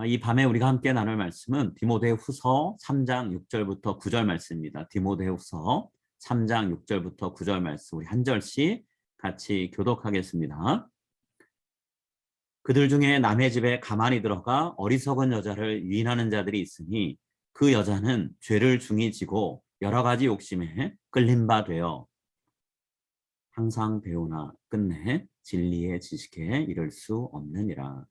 이 밤에 우리가 함께 나눌 말씀은 디모데후서 3장 6절부터 9절 말씀입니다. 디모데후서 3장 6절부터 9절 말씀 우리 한 절씩 같이 교독하겠습니다. 그들 중에 남의 집에 가만히 들어가 어리석은 여자를 유인하는 자들이 있으니 그 여자는 죄를 중히 지고 여러 가지 욕심에 끌린 바 되어 항상 배우나 끝내 진리의 지식에 이를 수 없느니라.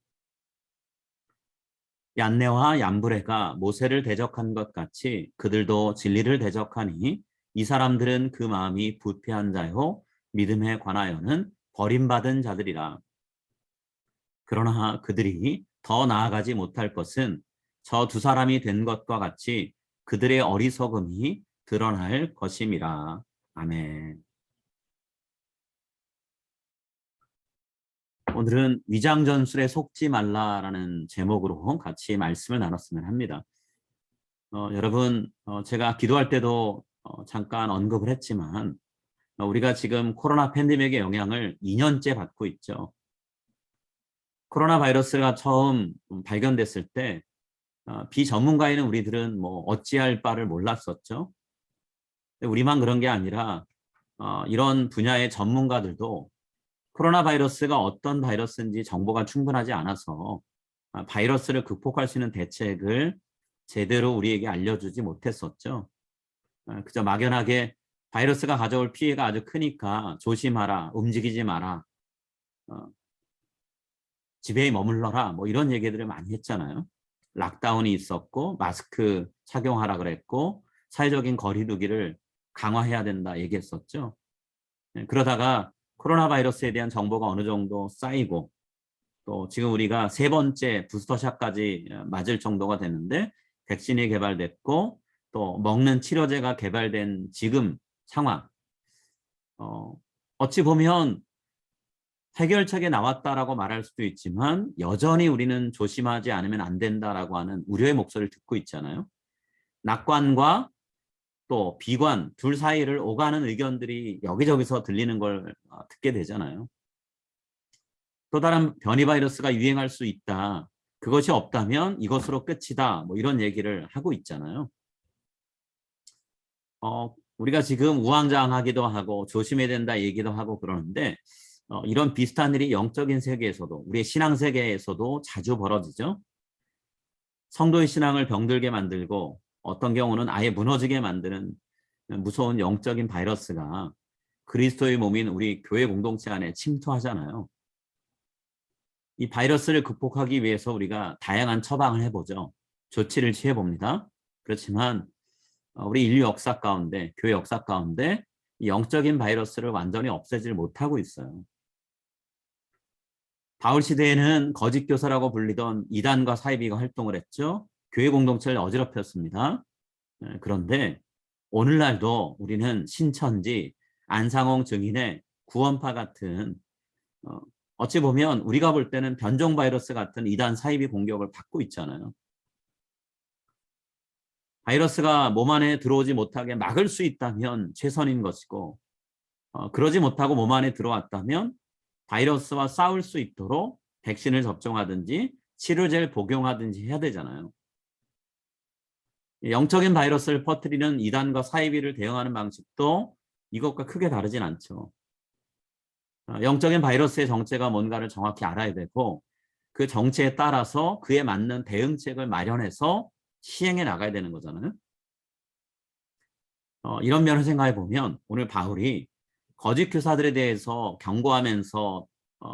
얀네와 얀브레가 모세를 대적한 것 같이 그들도 진리를 대적하니 이 사람들은 그 마음이 부패한 자요 믿음에 관하여는 버림받은 자들이라. 그러나 그들이 더 나아가지 못할 것은 저 두 사람이 된 것과 같이 그들의 어리석음이 드러날 것임이라. 아멘. 오늘은 위장전술에 속지 말라라는 제목으로 같이 말씀을 나눴으면 합니다. 여러분, 제가 기도할 때도 잠깐 언급을 했지만 우리가 지금 코로나 팬데믹의 영향을 2년째 받고 있죠. 코로나 바이러스가 처음 발견됐을 때 비전문가인 우리들은 뭐 어찌할 바를 몰랐었죠. 우리만 그런 게 아니라 이런 분야의 전문가들도 코로나 바이러스가 어떤 바이러스인지 정보가 충분하지 않아서 바이러스를 극복할 수 있는 대책을 제대로 우리에게 알려주지 못했었죠. 그저 막연하게 바이러스가 가져올 피해가 아주 크니까 조심하라, 움직이지 마라, 집에 머물러라 뭐 이런 얘기들을 많이 했잖아요. 락다운이 있었고 마스크 착용하라 그랬고 사회적인 거리 두기를 강화해야 된다 얘기했었죠. 그러다가 코로나 바이러스에 대한 정보가 어느 정도 쌓이고 또 지금 우리가 세 번째 부스터샷까지 맞을 정도가 됐는데 백신이 개발됐고 또 먹는 치료제가 개발된 지금 상황 어찌 보면 해결책에 나왔다라고 말할 수도 있지만 여전히 우리는 조심하지 않으면 안 된다라고 하는 우려의 목소리를 듣고 있잖아요. 낙관과 또 비관 둘 사이를 오가는 의견들이 여기저기서 들리는 걸 듣게 되잖아요. 또 다른 변이 바이러스가 유행할 수 있다. 그것이 없다면 이것으로 끝이다. 뭐 이런 얘기를 하고 있잖아요. 우리가 지금 우왕좌왕하기도 하고 조심해야 된다 얘기도 하고 그러는데 이런 비슷한 일이 영적인 세계에서도 우리의 신앙 세계에서도 자주 벌어지죠. 성도의 신앙을 병들게 만들고 어떤 경우는 아예 무너지게 만드는 무서운 영적인 바이러스가 그리스도의 몸인 우리 교회 공동체 안에 침투하잖아요. 이 바이러스를 극복하기 위해서 우리가 다양한 처방을 해보죠. 조치를 취해봅니다. 그렇지만 우리 인류 역사 가운데, 교회 역사 가운데 이 영적인 바이러스를 완전히 없애질 못하고 있어요. 바울 시대에는 거짓 교사라고 불리던 이단과 사이비가 활동을 했죠. 교회 공동체를 어지럽혔습니다. 그런데 오늘날도 우리는 신천지, 안상홍 증인의 구원파 같은 어찌 보면 우리가 볼 때는 변종 바이러스 같은 이단 사이비 공격을 받고 있잖아요. 바이러스가 몸 안에 들어오지 못하게 막을 수 있다면 최선인 것이고 그러지 못하고 몸 안에 들어왔다면 바이러스와 싸울 수 있도록 백신을 접종하든지 치료제를 복용하든지 해야 되잖아요. 영적인 바이러스를 퍼뜨리는 이단과 사이비를 대응하는 방식도 이것과 크게 다르진 않죠. 영적인 바이러스의 정체가 뭔가를 정확히 알아야 되고 그 정체에 따라서 그에 맞는 대응책을 마련해서 시행해 나가야 되는 거잖아요. 이런 면을 생각해 보면 오늘 바울이 거짓 교사들에 대해서 경고하면서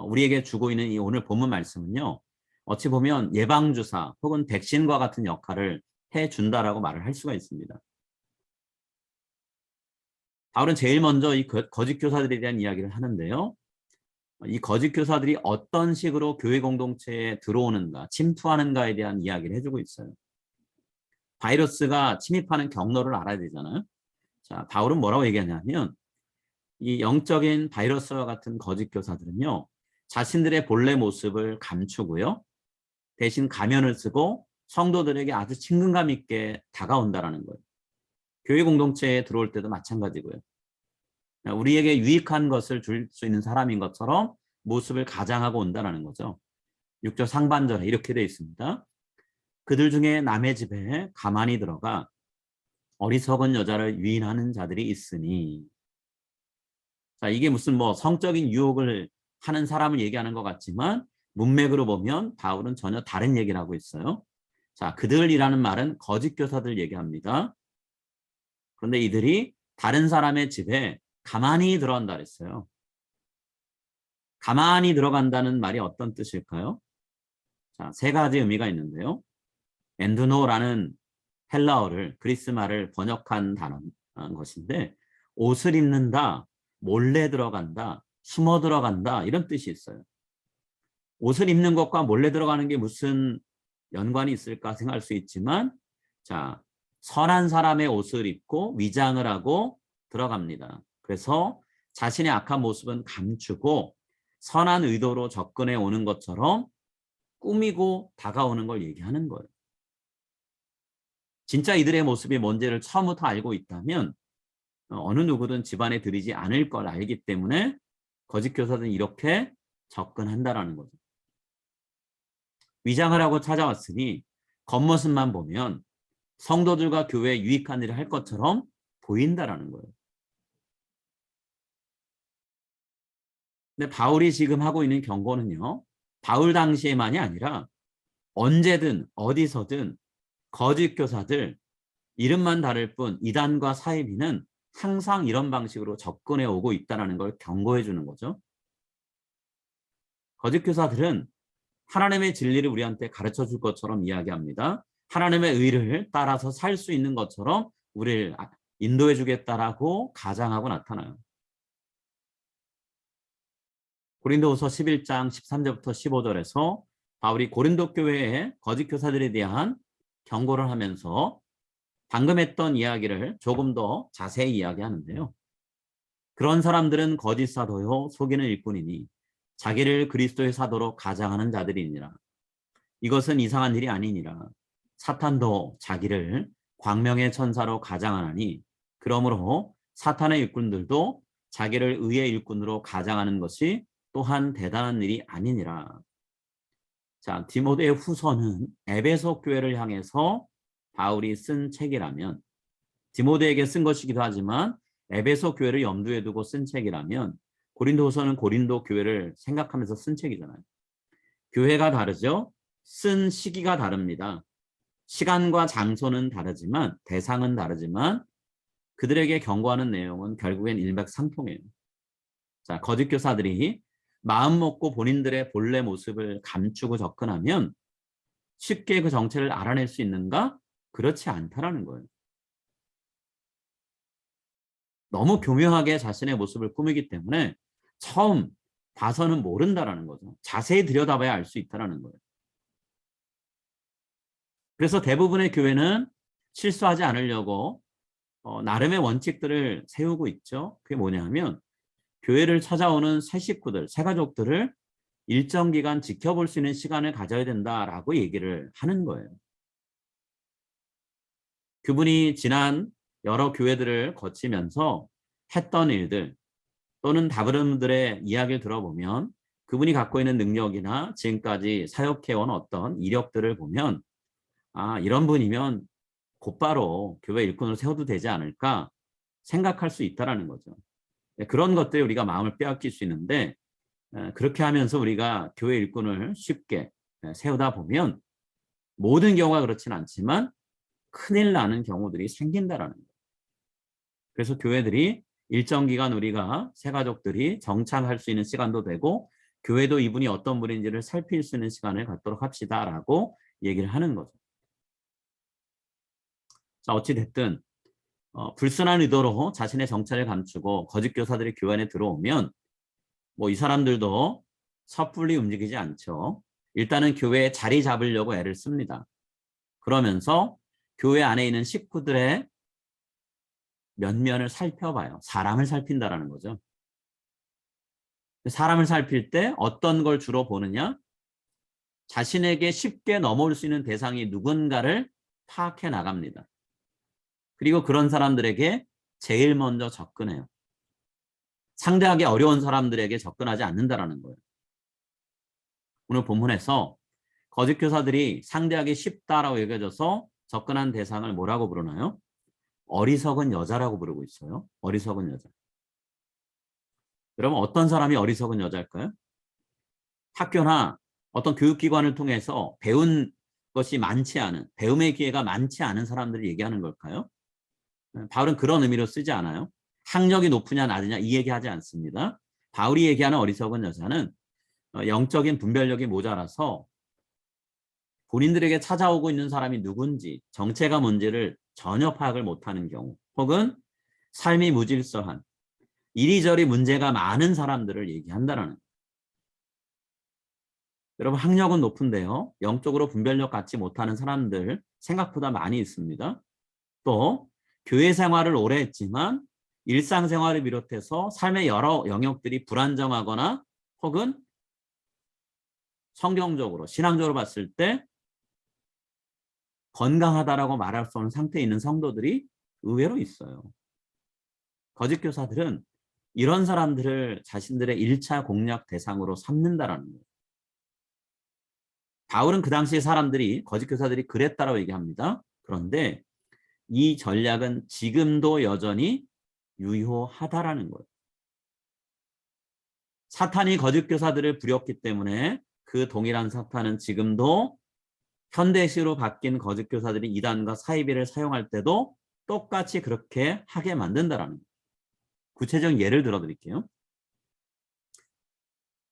우리에게 주고 있는 이 오늘 본문 말씀은요. 어찌 보면 예방주사 혹은 백신과 같은 역할을 해준다라고 말을 할 수가 있습니다. 바울은 제일 먼저 이 거짓 교사들에 대한 이야기를 하는데요. 이 거짓 교사들이 어떤 식으로 교회 공동체에 들어오는가, 침투하는가에 대한 이야기를 해주고 있어요. 바이러스가 침입하는 경로를 알아야 되잖아요. 자, 바울은 뭐라고 얘기하냐면 이 영적인 바이러스와 같은 거짓 교사들은요. 자신들의 본래 모습을 감추고요. 대신 가면을 쓰고 성도들에게 아주 친근감 있게 다가온다라는 거예요. 교회 공동체에 들어올 때도 마찬가지고요. 우리에게 유익한 것을 줄 수 있는 사람인 것처럼 모습을 가장하고 온다는 거죠. 6절 상반절에 이렇게 되어 있습니다. 그들 중에 남의 집에 가만히 들어가 어리석은 여자를 유인하는 자들이 있으니. 자, 이게 무슨 뭐 성적인 유혹을 하는 사람을 얘기하는 것 같지만 문맥으로 보면 바울은 전혀 다른 얘기를 하고 있어요. 자, 그들이라는 말은 거짓 교사들 얘기합니다. 그런데 이들이 다른 사람의 집에 가만히 들어간다 그랬어요. 가만히 들어간다는 말이 어떤 뜻일까요? 자, 세 가지 의미가 있는데요. 엔드노라는 헬라어를 그리스 말을 번역한 단어인 것인데 옷을 입는다, 몰래 들어간다, 숨어 들어간다 이런 뜻이 있어요. 옷을 입는 것과 몰래 들어가는 게 무슨 연관이 있을까 생각할 수 있지만 자, 선한 사람의 옷을 입고 위장을 하고 들어갑니다. 그래서 자신의 악한 모습은 감추고 선한 의도로 접근해 오는 것처럼 꾸미고 다가오는 걸 얘기하는 거예요. 진짜 이들의 모습이 뭔지를 처음부터 알고 있다면 어느 누구든 집안에 들이지 않을 걸 알기 때문에 거짓 교사들은 이렇게 접근한다라는 거죠. 위장을 하고 찾아왔으니 겉모습만 보면 성도들과 교회에 유익한 일을 할 것처럼 보인다라는 거예요. 근데 바울이 지금 하고 있는 경고는요. 바울 당시에만이 아니라 언제든 어디서든 거짓 교사들 이름만 다를 뿐 이단과 사이비는 항상 이런 방식으로 접근해 오고 있다는 걸 경고해 주는 거죠. 거짓 교사들은 하나님의 진리를 우리한테 가르쳐 줄 것처럼 이야기합니다. 하나님의 의를 따라서 살 수 있는 것처럼 우리를 인도해 주겠다라고 가장하고 나타나요. 고린도후서 11장 13절부터 15절에서 바울이 고린도 교회의 거짓 교사들에 대한 경고를 하면서 방금 했던 이야기를 조금 더 자세히 이야기하는데요. 그런 사람들은 거짓 사도요 속이는 일꾼이니 자기를 그리스도의 사도로 가장하는 자들이니라. 이것은 이상한 일이 아니니라. 사탄도 자기를 광명의 천사로 가장하나니 그러므로 사탄의 일꾼들도 자기를 의의 일꾼으로 가장하는 것이 또한 대단한 일이 아니니라. 자, 디모데 후서는 에베소 교회를 향해서 바울이 쓴 책이라면 디모데에게 쓴 것이기도 하지만 에베소 교회를 염두에 두고 쓴 책이라면 고린도후서는 고린도 교회를 생각하면서 쓴 책이잖아요. 교회가 다르죠. 쓴 시기가 다릅니다. 시간과 장소는 다르지만 대상은 다르지만 그들에게 경고하는 내용은 결국엔 일맥상통해요. 자, 거짓 교사들이 마음 먹고 본인들의 본래 모습을 감추고 접근하면 쉽게 그 정체를 알아낼 수 있는가? 그렇지 않다라는 거예요. 너무 교묘하게 자신의 모습을 꾸미기 때문에 처음 봐서는 모른다라는 거죠. 자세히 들여다봐야 알 수 있다라는 거예요. 그래서 대부분의 교회는 실수하지 않으려고 나름의 원칙들을 세우고 있죠. 그게 뭐냐면 교회를 찾아오는 새 식구들, 새 가족들을 일정 기간 지켜볼 수 있는 시간을 가져야 된다라고 얘기를 하는 거예요. 그분이 지난 여러 교회들을 거치면서 했던 일들 또는 다른 분들의 이야기를 들어보면 그분이 갖고 있는 능력이나 지금까지 사역해온 어떤 이력들을 보면 아, 이런 분이면 곧바로 교회 일꾼을 세워도 되지 않을까 생각할 수 있다는 거죠. 그런 것들에 우리가 마음을 빼앗길 수 있는데 그렇게 하면서 우리가 교회 일꾼을 쉽게 세우다 보면 모든 경우가 그렇진 않지만 큰일 나는 경우들이 생긴다라는 거예요. 그래서 교회들이 일정 기간 우리가 새 가족들이 정착할 수 있는 시간도 되고 교회도 이분이 어떤 분인지를 살필 수 있는 시간을 갖도록 합시다라고 얘기를 하는 거죠. 자, 어찌됐든 불순한 의도로 자신의 정체를 감추고 거짓 교사들이 교회 안에 들어오면 뭐 이 사람들도 섣불리 움직이지 않죠. 일단은 교회에 자리 잡으려고 애를 씁니다. 그러면서 교회 안에 있는 식구들의 면면을 살펴봐요. 사람을 살핀다라는 거죠. 사람을 살필 때 어떤 걸 주로 보느냐? 자신에게 쉽게 넘어올 수 있는 대상이 누군가를 파악해 나갑니다. 그리고 그런 사람들에게 제일 먼저 접근해요. 상대하기 어려운 사람들에게 접근하지 않는다라는 거예요. 오늘 본문에서 거짓 교사들이 상대하기 쉽다라고 여겨져서 접근한 대상을 뭐라고 부르나요? 어리석은 여자라고 부르고 있어요. 어리석은 여자. 여러분 어떤 사람이 어리석은 여자일까요? 학교나 어떤 교육기관을 통해서 배운 것이 많지 않은, 배움의 기회가 많지 않은 사람들을 얘기하는 걸까요? 바울은 그런 의미로 쓰지 않아요. 학력이 높으냐 낮으냐 이 얘기하지 않습니다. 바울이 얘기하는 어리석은 여자는 영적인 분별력이 모자라서 본인들에게 찾아오고 있는 사람이 누군지, 정체가 뭔지를 전혀 파악을 못하는 경우, 혹은 삶이 무질서한, 이리저리 문제가 많은 사람들을 얘기한다는 거예요. 여러분 학력은 높은데요. 영적으로 분별력 갖지 못하는 사람들 생각보다 많이 있습니다. 또 교회 생활을 오래 했지만 일상생활을 비롯해서 삶의 여러 영역들이 불안정하거나 혹은 성경적으로 신앙적으로 봤을 때 건강하다라고 말할 수 없는 상태에 있는 성도들이 의외로 있어요. 거짓 교사들은 이런 사람들을 자신들의 1차 공략 대상으로 삼는다라는 거예요. 바울은 그 당시에 사람들이 거짓 교사들이 그랬다라고 얘기합니다. 그런데 이 전략은 지금도 여전히 유효하다라는 거예요. 사탄이 거짓 교사들을 부렸기 때문에 그 동일한 사탄은 지금도 현대식으로 바뀐 거짓 교사들이 이단과 사이비를 사용할 때도 똑같이 그렇게 하게 만든다라는 거예요. 구체적인 예를 들어 드릴게요.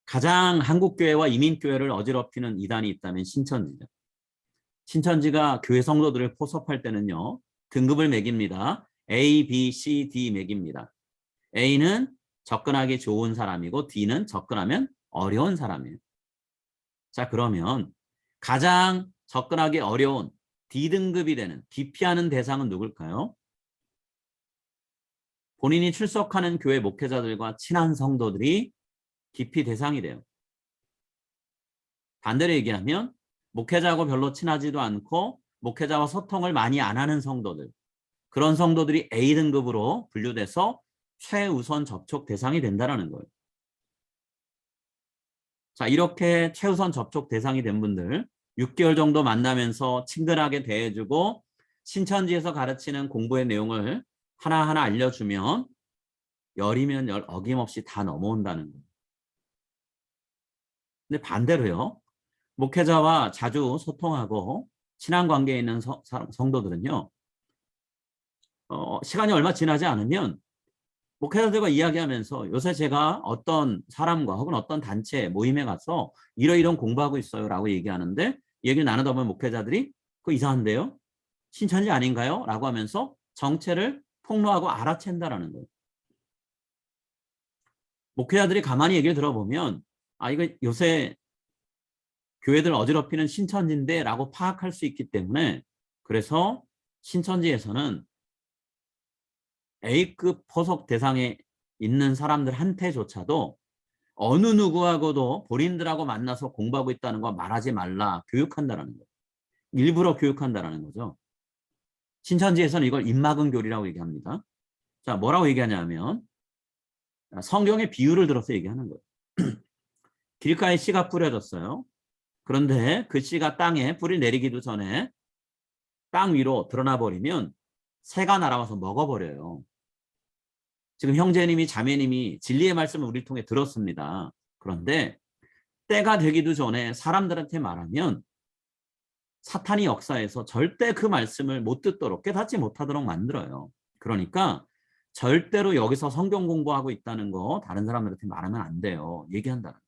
가장 한국교회와 이민교회를 어지럽히는 이단이 있다면 신천지죠. 신천지가 교회 성도들을 포섭할 때는요. 등급을 매깁니다. A, B, C, D 매깁니다. A는 접근하기 좋은 사람이고 D는 접근하면 어려운 사람이에요. 자, 그러면 가장 접근하기 어려운 D등급이 되는 기피하는 대상은 누굴까요? 본인이 출석하는 교회 목회자들과 친한 성도들이 기피 대상이 돼요. 반대로 얘기하면 목회자하고 별로 친하지도 않고 목회자와 소통을 많이 안 하는 성도들, 그런 성도들이 A등급으로 분류돼서 최우선 접촉 대상이 된다는 거예요. 자, 이렇게 최우선 접촉 대상이 된 분들 6개월 정도 만나면서 친근하게 대해주고 신천지에서 가르치는 공부의 내용을 하나하나 알려주면 열이면 열 어김없이 다 넘어온다는 거예요. 근데 반대로요. 목회자와 자주 소통하고 친한 관계에 있는 성도들은요. 시간이 얼마 지나지 않으면 목회자들과 이야기하면서 요새 제가 어떤 사람과 혹은 어떤 단체 모임에 가서 이러이런 공부하고 있어요 라고 얘기하는데 얘기를 나누다 보면 목회자들이 그거 이상한데요? 신천지 아닌가요? 라고 하면서 정체를 폭로하고 알아챈다라는 거예요. 목회자들이 가만히 얘기를 들어보면 아 이거 요새 교회들 어지럽히는 신천지인데 라고 파악할 수 있기 때문에 그래서 신천지에서는 A급 포석 대상에 있는 사람들한테조차도 어느 누구하고도 본인들하고 만나서 공부하고 있다는 거 말하지 말라 교육한다는 거예요. 일부러 교육한다는 거죠. 신천지에서는 이걸 입막은 교리라고 얘기합니다. 자, 뭐라고 얘기하냐면 성경의 비유를 들어서 얘기하는 거예요. 길가에 씨가 뿌려졌어요. 그런데 그 씨가 땅에 뿌리 내리기도 전에 땅 위로 드러나 버리면 새가 날아와서 먹어버려요. 지금 형제님이 자매님이 진리의 말씀을 우리를 통해 들었습니다. 그런데 때가 되기도 전에 사람들한테 말하면 사탄이 역사에서 절대 그 말씀을 못 듣도록 깨닫지 못하도록 만들어요. 그러니까 절대로 여기서 성경 공부하고 있다는 거 다른 사람들한테 말하면 안 돼요. 얘기한다는 거.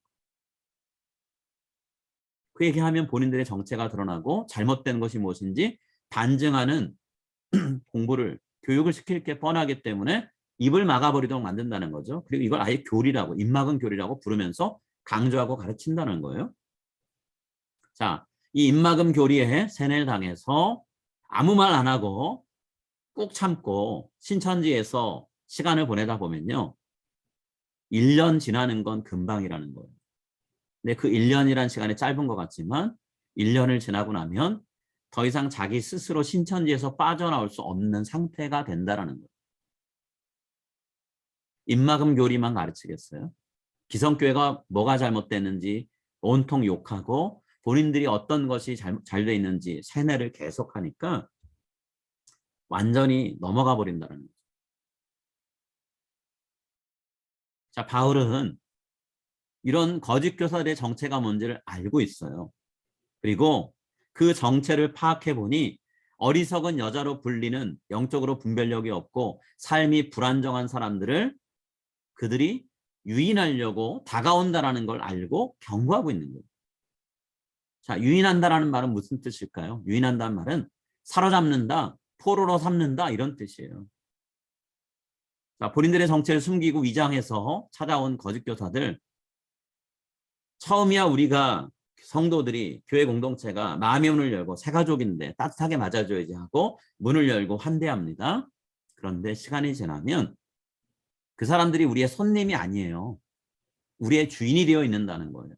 그 얘기하면 본인들의 정체가 드러나고 잘못된 것이 무엇인지 반증하는 공부를 교육을 시킬 게 뻔하기 때문에 입을 막아버리도록 만든다는 거죠. 그리고 이걸 아예 교리라고 입막은 교리라고 부르면서 강조하고 가르친다는 거예요. 자, 이 입막음 교리에 세뇌를 당해서 아무 말 안 하고 꾹 참고 신천지에서 시간을 보내다 보면요. 1년 지나는 건 금방이라는 거예요. 근데 그 1년이라는 시간이 짧은 것 같지만 1년을 지나고 나면 더 이상 자기 스스로 신천지에서 빠져나올 수 없는 상태가 된다는 거예요. 입막음 교리만 가르치겠어요? 기성교회가 뭐가 잘못됐는지 온통 욕하고 본인들이 어떤 것이 잘 돼 있는지 세뇌를 계속하니까 완전히 넘어가 버린다는 거죠. 자, 바울은 이런 거짓 교사들의 정체가 뭔지를 알고 있어요. 그리고 그 정체를 파악해 보니 어리석은 여자로 불리는 영적으로 분별력이 없고 삶이 불안정한 사람들을 그들이 유인하려고 다가온다라는 걸 알고 경고하고 있는 거예요. 자, 유인한다라는 말은 무슨 뜻일까요? 유인한다는 말은 사로잡는다, 포로로 삼는다 이런 뜻이에요. 자, 본인들의 정체를 숨기고 위장해서 찾아온 거짓 교사들, 처음이야 우리가 성도들이 교회 공동체가 마음의 문을 열고 새 가족인데 따뜻하게 맞아줘야지 하고 문을 열고 환대합니다. 그런데 시간이 지나면 그 사람들이 우리의 손님이 아니에요. 우리의 주인이 되어 있는다는 거예요.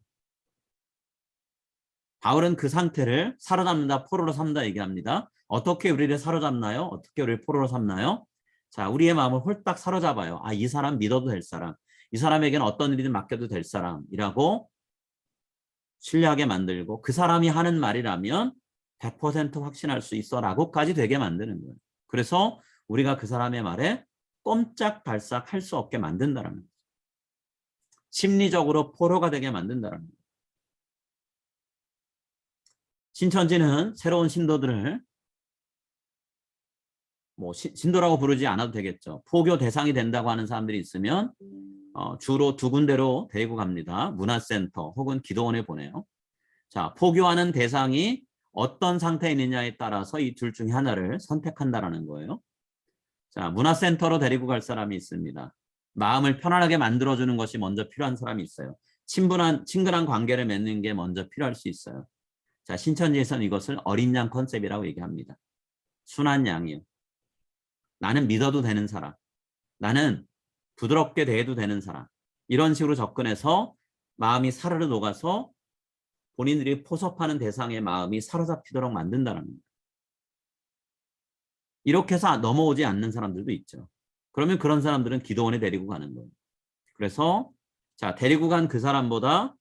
바울은 그 상태를 사로잡는다, 포로로 삼다 얘기합니다. 어떻게 우리를 사로잡나요? 어떻게 우리를 포로로 삼나요? 자, 우리의 마음을 홀딱 사로잡아요. 아, 이 사람 믿어도 될 사람, 이 사람에게는 어떤 일이든 맡겨도 될 사람이라고 신뢰하게 만들고 그 사람이 하는 말이라면 100% 확신할 수 있어 라고까지 되게 만드는 거예요. 그래서 우리가 그 사람의 말에 꼼짝달싹 할 수 없게 만든다는 거예요. 심리적으로 포로가 되게 만든다는 거예요. 신천지는 새로운 신도들을 뭐 신도라고 부르지 않아도 되겠죠. 포교 대상이 된다고 하는 사람들이 있으면 주로 두 군데로 데리고 갑니다. 문화센터 혹은 기도원에 보내요. 자, 포교하는 대상이 어떤 상태에 있느냐에 따라서 이 둘 중에 하나를 선택한다라는 거예요. 자, 문화센터로 데리고 갈 사람이 있습니다. 마음을 편안하게 만들어주는 것이 먼저 필요한 사람이 있어요. 친근한 관계를 맺는 게 먼저 필요할 수 있어요. 자, 신천지에서는 이것을 어린 양 컨셉이라고 얘기합니다. 순한 양이요. 나는 믿어도 되는 사람. 나는 부드럽게 대해도 되는 사람. 이런 식으로 접근해서 마음이 사르르 녹아서 본인들이 포섭하는 대상의 마음이 사로잡히도록 만든다는 겁니다. 이렇게 해서 넘어오지 않는 사람들도 있죠. 그러면 그런 사람들은 기도원에 데리고 가는 거예요. 그래서 자, 데리고 간 그 사람보다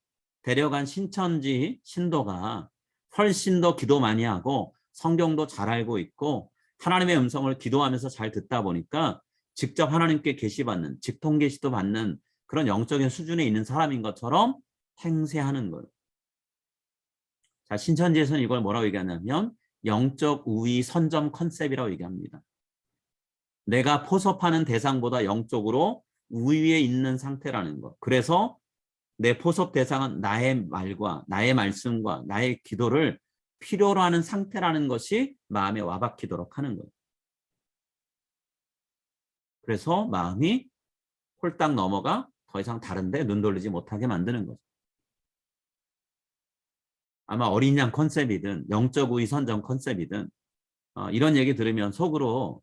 데려간 신천지 신도가 훨씬 더 기도 많이 하고 성경도 잘 알고 있고 하나님의 음성을 기도하면서 잘 듣다 보니까 직접 하나님께 계시받는, 직통 계시도 받는 그런 영적인 수준에 있는 사람인 것처럼 행세하는 거예요. 자, 신천지에서는 이걸 뭐라고 얘기하냐면 영적 우위 선점 컨셉이라고 얘기합니다. 내가 포섭하는 대상보다 영적으로 우위에 있는 상태라는 거. 그래서 내 포섭 대상은 나의 말과 나의 말씀과 나의 기도를 필요로 하는 상태라는 것이 마음에 와박히도록 하는 거예요. 그래서 마음이 홀딱 넘어가 더 이상 다른데 눈 돌리지 못하게 만드는 거죠. 아마 어린 양 컨셉이든 영적 우위 선정 컨셉이든 이런 얘기 들으면 속으로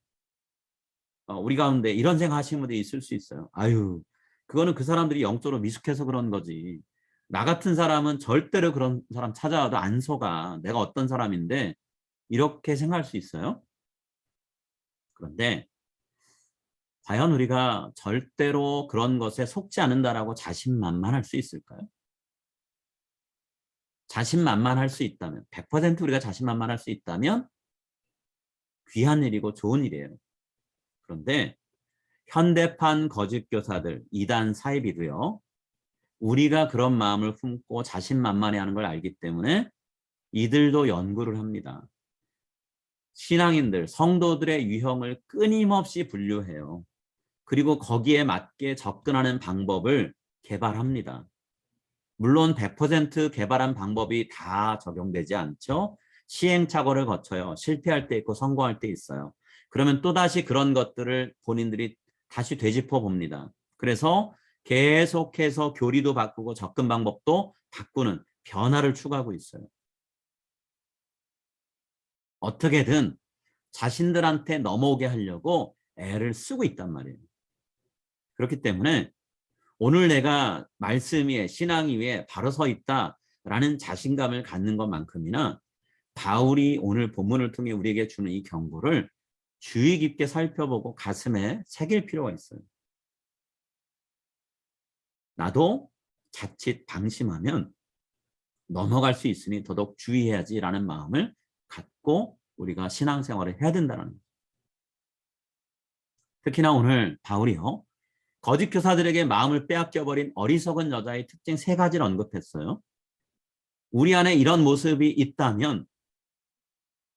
우리 가운데 이런 생각하시는 분들이 있을 수 있어요. 아유, 그거는 그 사람들이 영적으로 미숙해서 그런 거지. 나 같은 사람은 절대로 그런 사람 찾아와도 안 속아. 내가 어떤 사람인데 이렇게 생각할 수 있어요. 그런데 과연 우리가 절대로 그런 것에 속지 않는다라고 자신만만할 수 있을까요? 자신만만할 수 있다면, 100% 우리가 자신만만할 수 있다면 귀한 일이고 좋은 일이에요. 그런데 현대판 거짓 교사들, 이단 사이비도요. 우리가 그런 마음을 품고 자신만만해하는 걸 알기 때문에 이들도 연구를 합니다. 신앙인들, 성도들의 유형을 끊임없이 분류해요. 그리고 거기에 맞게 접근하는 방법을 개발합니다. 물론 100% 개발한 방법이 다 적용되지 않죠. 시행착오를 거쳐요. 실패할 때 있고 성공할 때 있어요. 그러면 또다시 그런 것들을 본인들이 다시 되짚어 봅니다. 그래서 계속해서 교리도 바꾸고 접근 방법도 바꾸는 변화를 추구하고 있어요. 어떻게든 자신들한테 넘어오게 하려고 애를 쓰고 있단 말이에요. 그렇기 때문에 오늘 내가 말씀 위에 신앙 위에 바로 서 있다라는 자신감을 갖는 것만큼이나 바울이 오늘 본문을 통해 우리에게 주는 이 경고를 주의 깊게 살펴보고 가슴에 새길 필요가 있어요. 나도 자칫 방심하면 넘어갈 수 있으니 더더욱 주의해야지라는 마음을 갖고 우리가 신앙생활을 해야 된다는 거예요. 특히나 오늘 바울이요, 거짓 교사들에게 마음을 빼앗겨버린 어리석은 여자의 특징 3가지를 언급했어요. 우리 안에 이런 모습이 있다면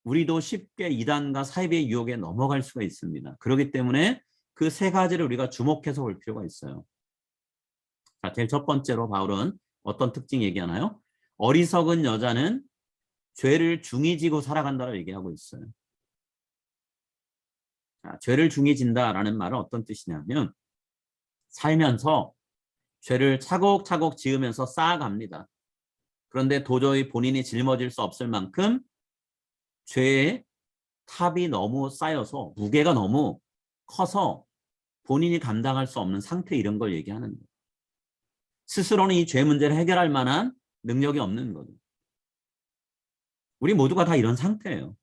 우리도 쉽게 이단과 사이비의 유혹에 넘어갈 수가 있습니다. 그렇기 때문에 그 3가지를 우리가 주목해서 볼 필요가 있어요. 자, 제일 첫 번째로 바울은 어떤 특징 얘기하나요? 어리석은 여자는 죄를 중히 지고 살아간다고 얘기하고 있어요. 자, 죄를 중히 진다라는 말은 어떤 뜻이냐면 살면서 죄를 차곡차곡 지으면서 쌓아갑니다. 그런데 도저히 본인이 짊어질 수 없을 만큼 죄의 탑이 너무 쌓여서 무게가 너무 커서 본인이 감당할 수 없는 상태, 이런 걸 얘기하는 거예요. 스스로는 이 죄 문제를 해결할 만한 능력이 없는 거죠. 우리 모두가 다 이런 상태예요.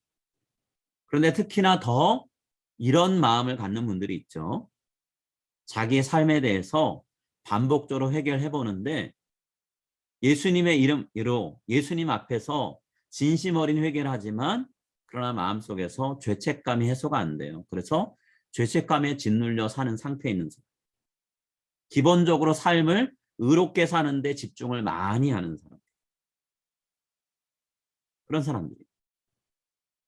그런데 특히나 더 이런 마음을 갖는 분들이 있죠. 자기의 삶에 대해서 반복적으로 회개해 보는데 예수님의 이름으로 예수님 앞에서 진심 어린 회개를 하지만 그러나 마음속에서 죄책감이 해소가 안 돼요. 그래서 죄책감에 짓눌려 사는 상태에 있는 사람. 기본적으로 삶을 의롭게 사는 데 집중을 많이 하는 사람. 그런 사람들이.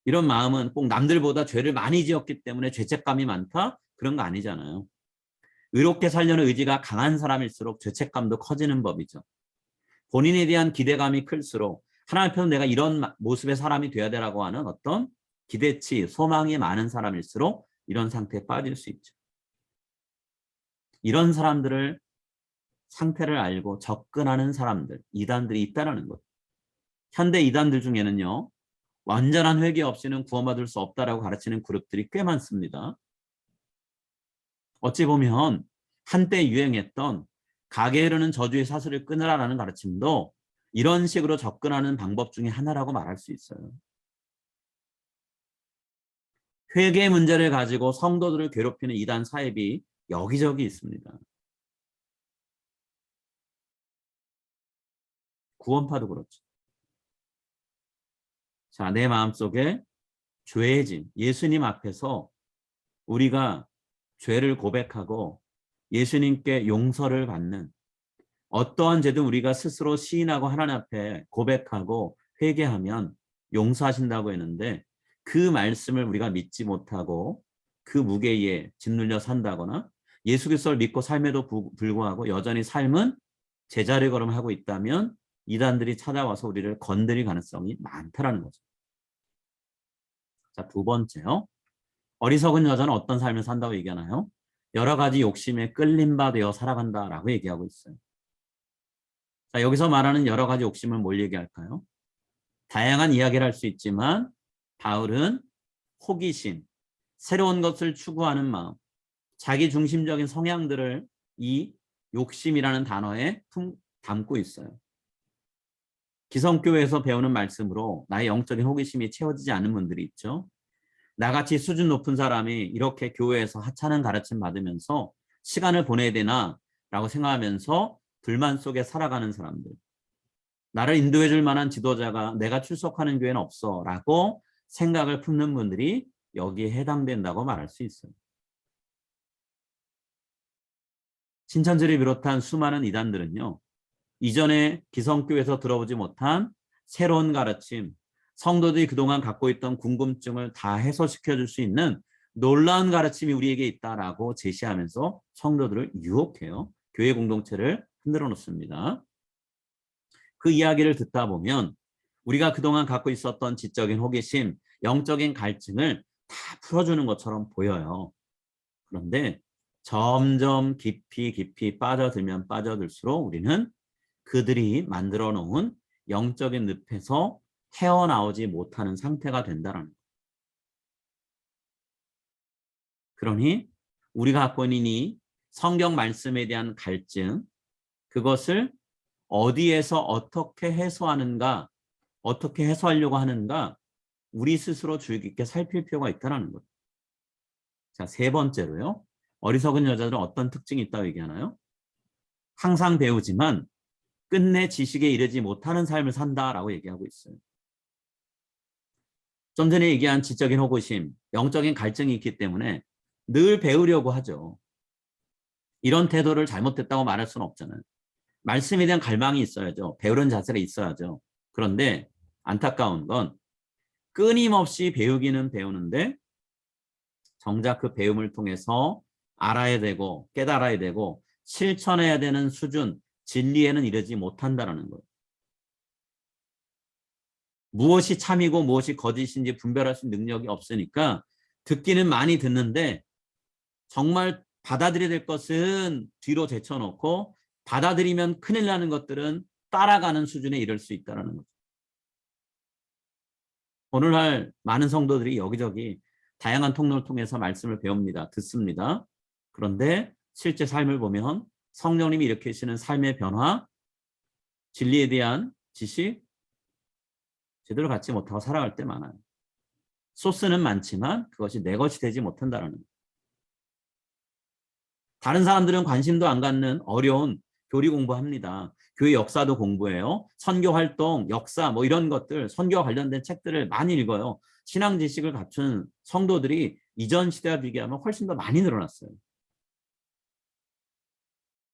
이런 마음은 꼭 남들보다 죄를 많이 지었기 때문에 죄책감이 많다? 그런 거 아니잖아요. 의롭게 살려는 의지가 강한 사람일수록 죄책감도 커지는 법이죠. 본인에 대한 기대감이 클수록 하나님 앞에서 내가 이런 모습의 사람이 되어야 되라고 하는 어떤 기대치, 소망이 많은 사람일수록 이런 상태에 빠질 수 있죠. 이런 사람들을 상태를 알고 접근하는 사람들, 이단들이 있다는 것. 현대 이단들 중에는요, 완전한 회개 없이는 구원받을 수 없다라고 가르치는 그룹들이 꽤 많습니다. 어찌 보면 한때 유행했던 가게 이르는 저주의 사슬을 끊으라라는 가르침도 이런 식으로 접근하는 방법 중에 하나라고 말할 수 있어요. 회개 문제를 가지고 성도들을 괴롭히는 이단 사입이 여기저기 있습니다. 구원파도 그렇죠. 자, 내 마음속에 죄의 짐, 예수님 앞에서 우리가 죄를 고백하고 예수님께 용서를 받는, 어떠한 죄든 우리가 스스로 시인하고 하나님 앞에 고백하고 회개하면 용서하신다고 했는데 그 말씀을 우리가 믿지 못하고 그 무게에 짓눌려 산다거나 예수 그리스도를 믿고 삶에도 불구하고 여전히 삶은 제자리 걸음하고 있다면 이단들이 찾아와서 우리를 건드릴 가능성이 많다라는 거죠. 자, 두 번째요. 어리석은 여자는 어떤 삶을 산다고 얘기하나요? 여러 가지 욕심에 끌림 바 되어 살아간다라고 얘기하고 있어요. 자, 여기서 말하는 여러 가지 욕심을 뭘 얘기할까요? 다양한 이야기를 할 수 있지만 바울은 호기심, 새로운 것을 추구하는 마음, 자기 중심적인 성향들을 이 욕심이라는 단어에 담고 있어요. 기성교회에서 배우는 말씀으로 나의 영적인 호기심이 채워지지 않는 분들이 있죠. 나같이 수준 높은 사람이 이렇게 교회에서 하찮은 가르침 받으면서 시간을 보내야 되나 라고 생각하면서 불만 속에 살아가는 사람들. 나를 인도해 줄 만한 지도자가 내가 출석하는 교회는 없어 라고 생각을 품는 분들이 여기에 해당된다고 말할 수 있어요. 신천지를 비롯한 수많은 이단들은요, 이전에 기성교회에서 들어보지 못한 새로운 가르침, 성도들이 그동안 갖고 있던 궁금증을 다 해소시켜 줄 수 있는 놀라운 가르침이 우리에게 있다라고 제시하면서 성도들을 유혹해요. 교회 공동체를 흔들어 놓습니다. 그 이야기를 듣다 보면 우리가 그동안 갖고 있었던 지적인 호기심, 영적인 갈증을 다 풀어주는 것처럼 보여요. 그런데 점점 깊이 빠져들면 빠져들수록 우리는 그들이 만들어 놓은 영적인 늪에서 헤어나오지 못하는 상태가 된다는 거예요. 그러니 우리가 갖고 있는 이 성경 말씀에 대한 갈증, 그것을 어디에서 어떻게 해소하는가, 어떻게 해소하려고 하는가, 우리 스스로 주의 깊게 살필 필요가 있다는 거예요. 자, 세 번째로요. 어리석은 여자들은 어떤 특징이 있다고 얘기하나요? 항상 배우지만 끝내 지식에 이르지 못하는 삶을 산다라고 얘기하고 있어요. 좀 전에 얘기한 지적인 호기심, 영적인 갈증이 있기 때문에 늘 배우려고 하죠. 이런 태도를 잘못됐다고 말할 수는 없잖아요. 말씀에 대한 갈망이 있어야죠. 배우는 자세가 있어야죠. 그런데 안타까운 건 끊임없이 배우기는 배우는데 정작 그 배움을 통해서 알아야 되고 깨달아야 되고 실천해야 되는 수준, 진리에는 이르지 못한다는 거예요. 무엇이 참이고 무엇이 거짓인지 분별할 수 있는 능력이 없으니까 듣기는 많이 듣는데 정말 받아들여야 될 것은 뒤로 제쳐놓고 받아들이면 큰일 나는 것들은 따라가는 수준에 이를 수 있다는 거죠. 오늘날 많은 성도들이 여기저기 다양한 통로를 통해서 말씀을 배웁니다. 듣습니다. 그런데 실제 삶을 보면 성령님이 일으키시는 삶의 변화, 진리에 대한 지식 제대로 갖지 못하고 살아갈 때 많아요. 소스는 많지만 그것이 내 것이 되지 못한다는 거예요. 다른 사람들은 관심도 안 갖는 어려운 교리 공부합니다. 교회 역사도 공부해요. 선교 활동, 역사 뭐 이런 것들, 선교와 관련된 책들을 많이 읽어요. 신앙 지식을 갖춘 성도들이 이전 시대와 비교하면 훨씬 더 많이 늘어났어요.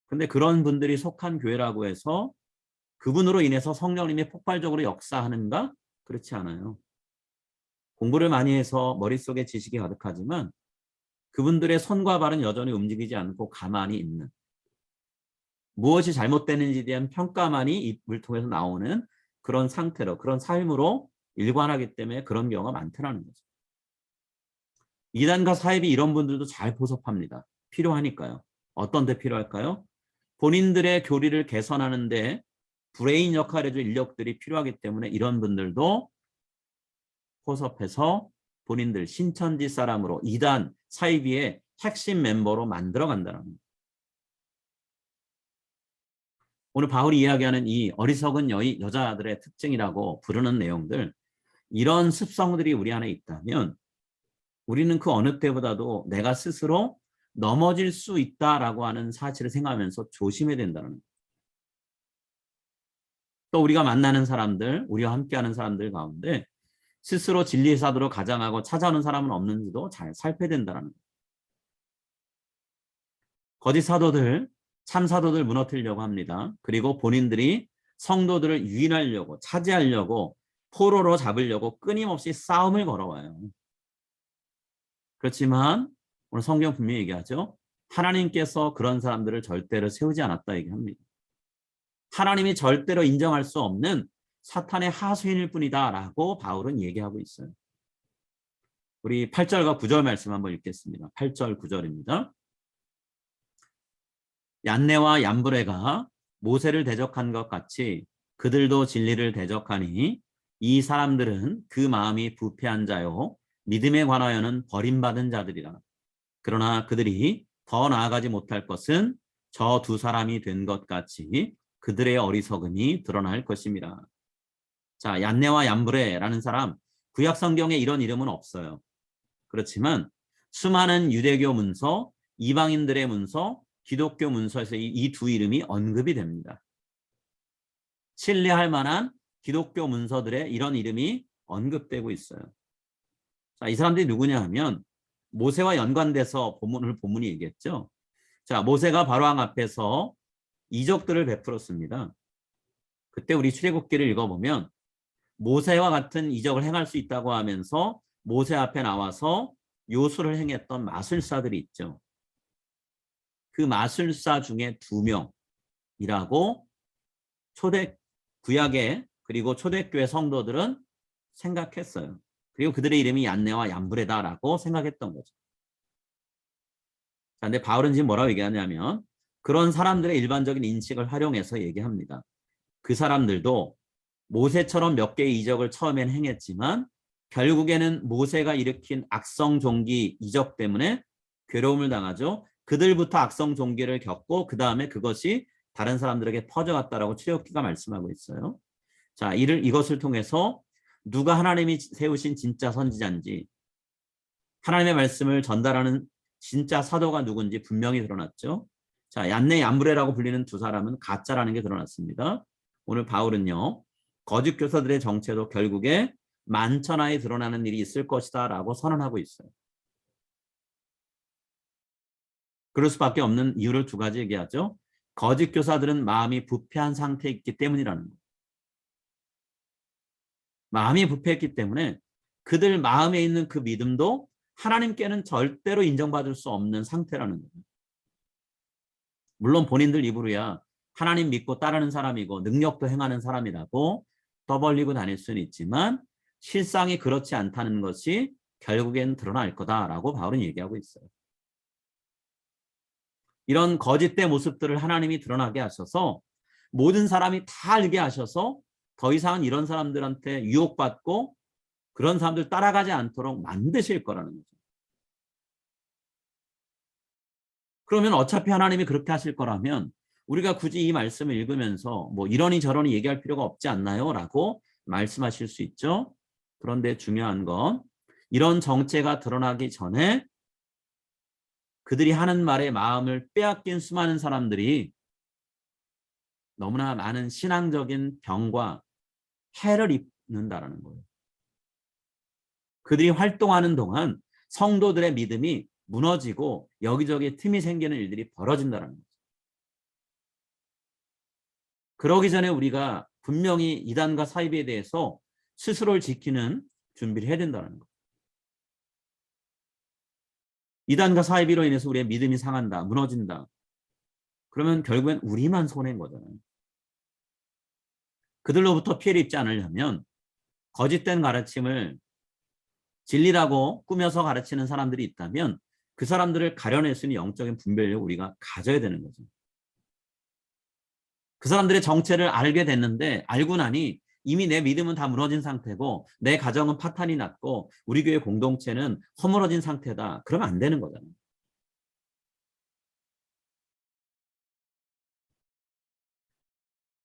근데 그런 분들이 속한 교회라고 해서 그분으로 인해서 성령님이 폭발적으로 역사하는가? 그렇지 않아요. 공부를 많이 해서 머릿속에 지식이 가득하지만 그분들의 손과 발은 여전히 움직이지 않고 가만히 있는, 무엇이 잘못되는지에 대한 평가만이 입을 통해서 나오는 그런 상태로, 그런 삶으로 일관하기 때문에 그런 경우가 많다는 거죠. 이단과 사입이 이런 분들도 잘 포섭합니다. 필요하니까요. 어떤 데 필요할까요? 본인들의 교리를 개선하는데 브레인 역할을 해줄 인력들이 필요하기 때문에 이런 분들도 포섭해서 본인들 신천지 사람으로 이단 사이비의 핵심 멤버로 만들어 간다는 거예요. 오늘 바울이 이야기하는 이 어리석은 여자들의 특징이라고 부르는 내용들, 이런 습성들이 우리 안에 있다면 우리는 그 어느 때보다도 내가 스스로 넘어질 수 있다라고 하는 사실을 생각하면서 조심해야 된다는 거예요. 또 우리가 만나는 사람들, 우리와 함께하는 사람들 가운데 스스로 진리의 사도로 가장하고 찾아오는 사람은 없는지도 잘 살펴야 된다는 거예요. 거짓 사도들, 참 사도들 무너뜨리려고 합니다. 그리고 본인들이 성도들을 유인하려고, 차지하려고, 포로로 잡으려고 끊임없이 싸움을 걸어와요. 그렇지만 오늘 성경 분명히 얘기하죠. 하나님께서 그런 사람들을 절대로 세우지 않았다 얘기합니다. 하나님이 절대로 인정할 수 없는 사탄의 하수인일 뿐이다 라고 바울은 얘기하고 있어요. 우리 8절과 9절 말씀 한번 읽겠습니다. 8절 9절입니다. 얀네와 얀브레가 모세를 대적한 것 같이 그들도 진리를 대적하니 이 사람들은 그 마음이 부패한 자요 믿음에 관하여는 버림받은 자들이라. 그러나 그들이 더 나아가지 못할 것은 저 두 사람이 된 것 같이 그들의 어리석음이 드러날 것입니다. 자, 얀네와 얀브레라는 사람, 구약 성경에 이런 이름은 없어요. 그렇지만 수많은 유대교 문서, 이방인들의 문서, 기독교 문서에서 이 두 이름이 언급이 됩니다. 신뢰할 만한 기독교 문서들의 이런 이름이 언급되고 있어요. 자, 이 사람들이 누구냐 하면 모세와 연관돼서 본문이 얘기했죠. 자, 모세가 바로왕 앞에서 이적들을 베풀었습니다. 그때 우리 출애굽기를 읽어보면 모세와 같은 이적을 행할 수 있다고 하면서 모세 앞에 나와서 요술을 행했던 마술사들이 있죠. 그 마술사 중에 2명이라고 초대 구약의 그리고 초대교회 성도들은 생각했어요. 그리고 그들의 이름이 얀네와 얀브레다라고 생각했던 거죠. 자, 근데 바울은 지금 뭐라고 얘기하냐면 그런 사람들의 일반적인 인식을 활용해서 얘기합니다. 그 사람들도 모세처럼 몇 개의 이적을 처음엔 행했지만 결국에는 모세가 일으킨 악성 종기 이적 때문에 괴로움을 당하죠. 그들부터 악성 종기를 겪고 그 다음에 그것이 다른 사람들에게 퍼져갔다라고 출애굽기가 말씀하고 있어요. 자, 이것을 통해서 누가 하나님이 세우신 진짜 선지자인지 하나님의 말씀을 전달하는 진짜 사도가 누군지 분명히 드러났죠. 자, 얀네 얀브레라고 불리는 두 사람은 가짜라는 게 드러났습니다. 오늘 바울은요, 거짓 교사들의 정체도 결국에 만천하에 드러나는 일이 있을 것이다 라고 선언하고 있어요. 그럴 수밖에 없는 이유를 두 가지 얘기하죠. 거짓 교사들은 마음이 부패한 상태에 있기 때문이라는 거예요. 마음이 부패했기 때문에 그들 마음에 있는 그 믿음도 하나님께는 절대로 인정받을 수 없는 상태라는 거예요. 물론 본인들 입으로야 하나님 믿고 따르는 사람이고 능력도 행하는 사람이라고 떠벌리고 다닐 수는 있지만 실상이 그렇지 않다는 것이 결국엔 드러날 거다라고 바울은 얘기하고 있어요. 이런 거짓된 모습들을 하나님이 드러나게 하셔서 모든 사람이 다 알게 하셔서 더 이상은 이런 사람들한테 유혹받고 그런 사람들 따라가지 않도록 만드실 거라는 거죠. 그러면 어차피 하나님이 그렇게 하실 거라면 우리가 굳이 이 말씀을 읽으면서 뭐 이러니 저러니 얘기할 필요가 없지 않나요? 라고 말씀하실 수 있죠. 그런데 중요한 건 이런 정체가 드러나기 전에 그들이 하는 말에 마음을 빼앗긴 수많은 사람들이 너무나 많은 신앙적인 병과 해를 입는다라는 거예요. 그들이 활동하는 동안 성도들의 믿음이 무너지고 여기저기 틈이 생기는 일들이 벌어진다는 거죠. 그러기 전에 우리가 분명히 이단과 사이비에 대해서 스스로를 지키는 준비를 해야 된다는 거예요. 이단과 사이비로 인해서 우리의 믿음이 상한다, 무너진다. 그러면 결국엔 우리만 손해인 거잖아요. 그들로부터 피해를 입지 않으려면 거짓된 가르침을 진리라고 꾸며서 가르치는 사람들이 있다면 그 사람들을 가려낼 수 있는 영적인 분별력을 우리가 가져야 되는 거죠. 그 사람들의 정체를 알게 됐는데 알고 나니 이미 내 믿음은 다 무너진 상태고 내 가정은 파탄이 났고 우리 교회 공동체는 허물어진 상태다. 그러면 안 되는 거잖아요.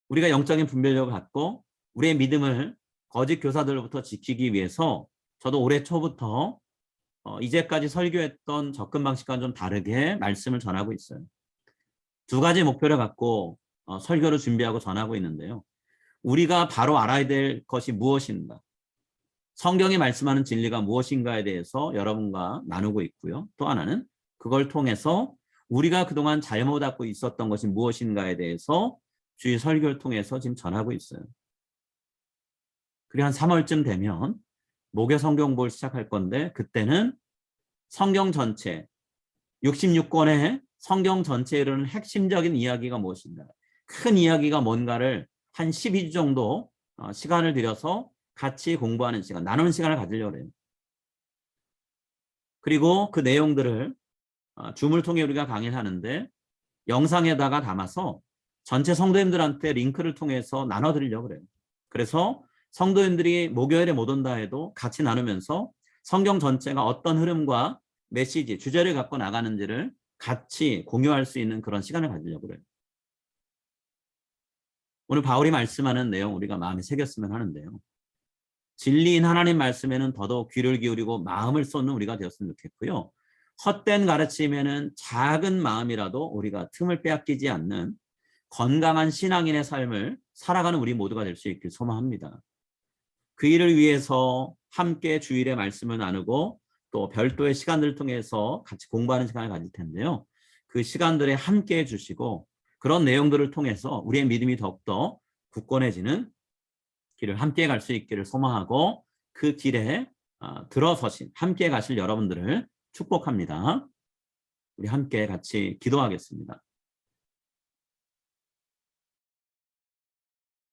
우리가 영적인 분별력을 갖고 우리의 믿음을 거짓 교사들로부터 지키기 위해서 저도 올해 초부터 이제까지 설교했던 접근 방식과는 좀 다르게 말씀을 전하고 있어요. 두 가지 목표를 갖고 설교를 준비하고 전하고 있는데요. 우리가 바로 알아야 될 것이 무엇인가? 성경이 말씀하는 진리가 무엇인가에 대해서 여러분과 나누고 있고요. 또 하나는 그걸 통해서 우리가 그동안 잘못 알고 있었던 것이 무엇인가에 대해서 주의 설교를 통해서 지금 전하고 있어요. 그리고 한 3월쯤 되면 목요 성경보를 시작할 건데 그때는 성경 전체 66권의 성경 전체에 이르는 핵심적인 이야기가 무엇인가 큰 이야기가 뭔가를 한 12주 정도 시간을 들여서 같이 공부하는 시간, 나누는 시간을 가지려고 해요. 그리고 그 내용들을 줌을 통해 우리가 강의를 하는데 영상에다가 담아서 전체 성도님들한테 링크를 통해서 나눠드리려고 그래요. 그래서 성도님들이 목요일에 못 온다 해도 같이 나누면서 성경 전체가 어떤 흐름과 메시지, 주제를 갖고 나가는지를 같이 공유할 수 있는 그런 시간을 가지려고 그래요. 오늘 바울이 말씀하는 내용 우리가 마음에 새겼으면 하는데요. 진리인 하나님 말씀에는 더더욱 귀를 기울이고 마음을 쏟는 우리가 되었으면 좋겠고요. 헛된 가르침에는 작은 마음이라도 우리가 틈을 빼앗기지 않는 건강한 신앙인의 삶을 살아가는 우리 모두가 될 수 있길 소망합니다. 그 일을 위해서 함께 주일에 말씀을 나누고 또 별도의 시간들을 통해서 같이 공부하는 시간을 가질 텐데요. 그 시간들에 함께 해주시고 그런 내용들을 통해서 우리의 믿음이 더욱더 굳건해지는 길을 함께 갈 수 있기를 소망하고 그 길에 들어서신 함께 가실 여러분들을 축복합니다. 우리 함께 같이 기도하겠습니다.